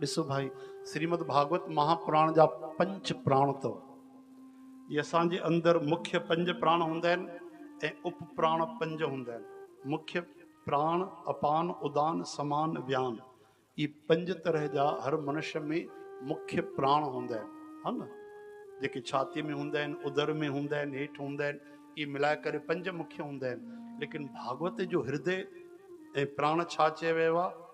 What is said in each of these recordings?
ॾिसो भाई, श्रीमद भागवत महापुराण जा 5 प्राण अथव। ये असांजे अंदर मुख्य 5 प्राण हूंदा आहिनि ऐं उप प्राण 5 हूंदा आहिनि। मुख्य प्राण अपान उदान समान व्यान, ये 5 तरह जा हर मनुष्य में मुख्य प्राण हूंदा आहिनि, हा न। जेके छाती में हूंदा आहिनि, उदर में हूंदा आहिनि, हेठि हूंदा आहिनि, ये मिलाए करे 5 मुख्य हूंदा आहिनि। लेकिन भागवत जो हृदय ऐं प्राण छा चयो वियो आहे?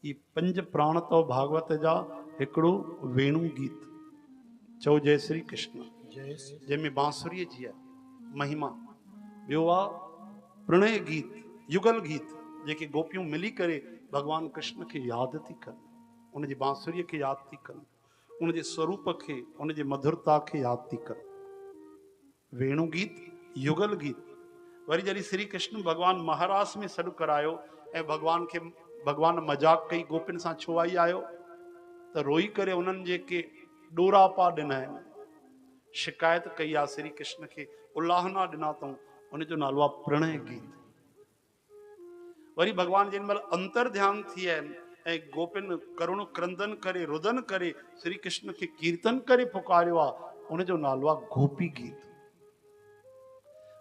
ये 5 प्राण अथव भागवत जा। हिकिड़ो वेणु गीत, चओ जय श्री कृष्ण, जंहिंमें बांसुरीअ जी आहे महिमा। ॿियो आहे प्रणय गीत, युगल गीत, जेके गोपियूं मिली करे भगवान कृष्ण खे यादि थी कनि, उनजी बांसुरीअ खे यादि थी कनि, उनजे स्वरूप खे, उनजे मधुरता खे यादि थी कनि। वेणु गीत, युगल गीत। वरी जॾहिं श्री कृष्ण भगवान महारास में सॾु करायो ऐं भगवान मजाक कई, गोपियुनि सां छो आई आयो? त रोई करे उन्हनि जेके ॾोरा पा ॾिना आहिनि, शिकायत कई आहे श्री कृष्ण खे, उलाहना ॾिना अथऊं, उनजो नालो आहे प्रणय गीत। वरी भगवान जेॾी महिल अंतर ध्यान थी आहिनि ऐं गोपियुनि करुण क्रंदन करे, रुदन करे श्री कृष्ण खे कीर्तन करे पुकारियो आहे, उनजो नालो आहे गोपी गीत।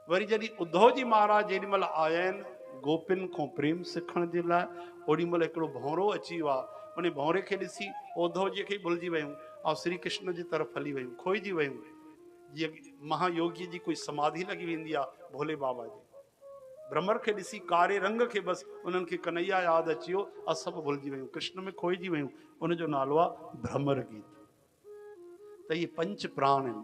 वरी जॾहिं उद्धव जी महाराज जेॾी महिल आया आहिनि गोपियुनि खां प्रेम सिखण जे लाइ, ओॾी महिल हिकिड़ो भौरो अची वियो आहे। उन भौरे खे ॾिसी उद्धव जी खे भुलिजी वियूं ऐं श्री कृष्ण जी तरफ़ हली वियूं, खोइजी वियूं। जीअं महायोगी जी कोई समाधि लॻी वेंदी आहे भोले बाबा जी, भ्रमर खे ॾिसी कारे रंग खे बसि उन्हनि खे कन्हैया यादि अची वियो ऐं सभु भुलिजी वियूं, कृष्ण में खोइजी वियूं। उनजो नालो आहे भ्रमर गीत। त इहे 5 प्राण आहिनि।